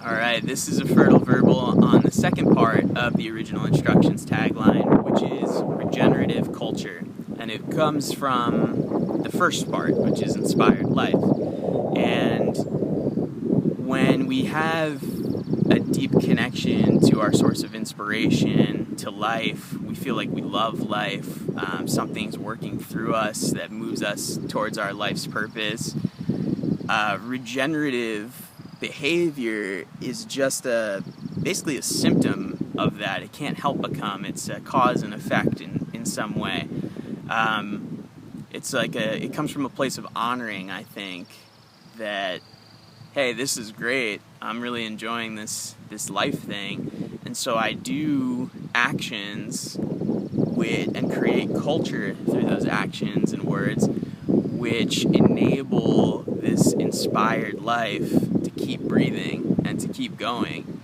Alright, this is a fertile verbal on the second part of the original instructions tagline, which is regenerative culture. And it comes from the first part, which is inspired life. And when we have a deep connection to our source of inspiration, to life, we feel like we love life, something's working through us that moves us towards our life's purpose. Regenerative behavior is just basically a symptom of that. It can't help but come. It's a cause and effect in some way. It's like it comes from a place of honoring, I think, that, hey, this is great. I'm really enjoying this life thing. And so I do actions and create culture through those actions and words which enable this inspired life to keep breathing and to keep going.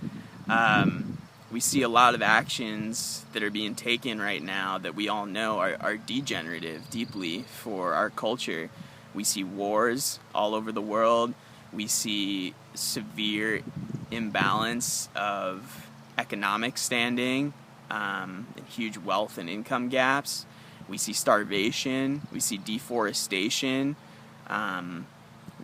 We see a lot of actions that are being taken right now that we all know are degenerative deeply for our culture. We see wars all over the world. We see severe imbalance of economic standing, and huge wealth and income gaps. We see starvation. We see deforestation.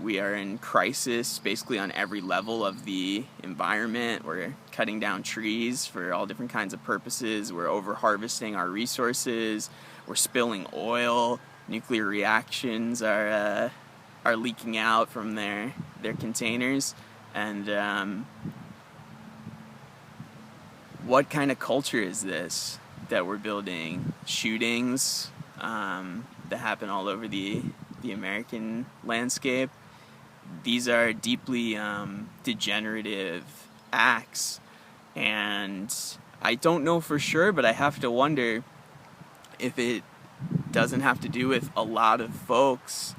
We are in crisis basically on every level of the environment. We're cutting down trees for all different kinds of purposes. We're over-harvesting our resources. We're spilling oil. Nuclear reactions are leaking out from their containers. And what kind of culture is this that we're building? Shootings that happen all over the American landscape. These are deeply degenerative acts, and I don't know for sure, but I have to wonder if it doesn't have to do with a lot of folks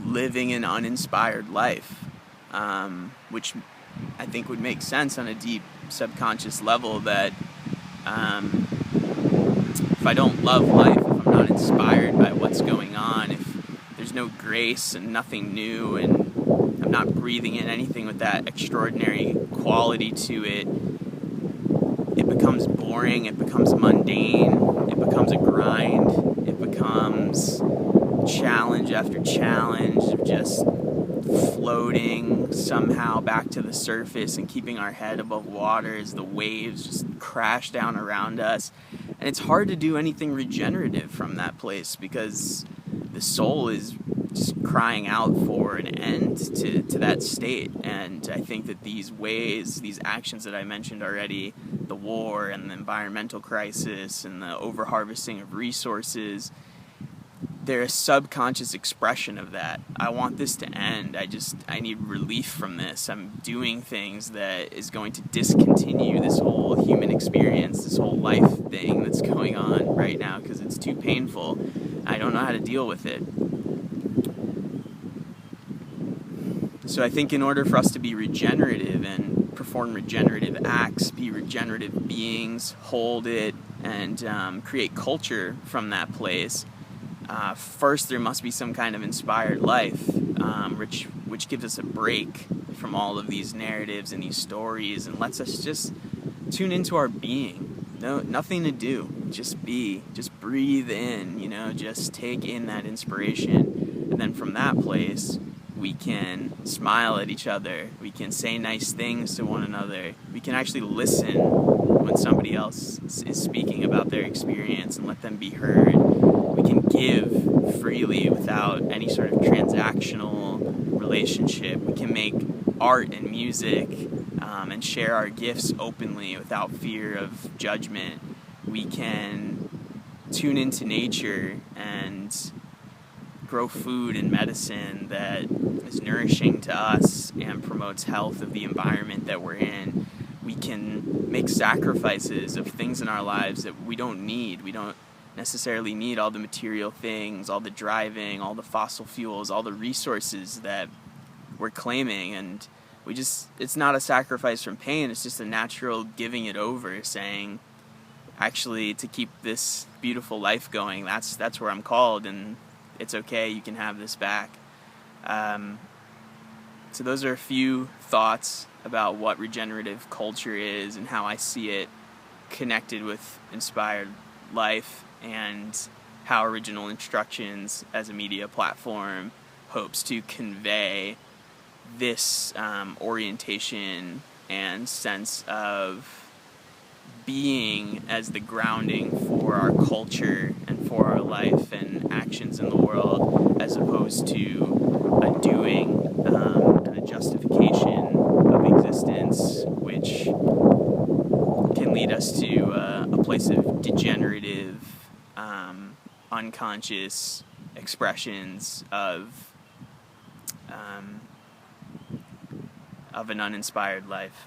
living an uninspired life, which I think would make sense on a deep subconscious level, that if I don't love life, if I'm not inspired by what's going on, if there's no grace and nothing new, and I'm not breathing in anything with that extraordinary quality to it, it becomes boring, it becomes mundane, it becomes a grind, it becomes challenge after challenge of just floating somehow back to the surface and keeping our head above water as the waves just crash down around us. And it's hard to do anything regenerative from that place, because the soul is just crying out for an end to that state. And I think that these ways, these actions that I mentioned already, the war and the environmental crisis and the over-harvesting of resources, they're a subconscious expression of that. I want this to end. I need relief from this. I'm doing things that is going to discontinue this whole human experience, this whole life thing that's going on right now, because it's too painful. I don't know how to deal with it. So I think in order for us to be regenerative and perform regenerative acts, be regenerative beings, hold it, and create culture from that place, first there must be some kind of inspired life, which gives us a break from all of these narratives and these stories and lets us just tune into our being. No, nothing to do. Just be. Just breathe in, just take in that inspiration. And then from that place, we can smile at each other. We can say nice things to one another. We can actually listen when somebody else is speaking about their experience and let them be heard. We can give freely without any sort of transactional relationship. We can make art and music and share our gifts openly without fear of judgment. We can tune into nature and grow food and medicine that is nourishing to us and promotes health of the environment that we're in. We can make sacrifices of things in our lives that we don't need. We don't necessarily need all the material things, all the driving, all the fossil fuels, all the resources that we're claiming, and it's not a sacrifice from pain. It's just a natural giving it over, saying, actually, to keep this beautiful life going, that's where I'm called, and it's okay, you can have this back. So those are a few thoughts about what regenerative culture is and how I see it connected with inspired life, and how Original Instructions as a media platform hopes to convey this orientation and sense of being as the grounding for our culture and for our life and actions in the world, as opposed to a doing and a justification of existence, which can lead us to a place of degenerative, unconscious expressions of an uninspired life.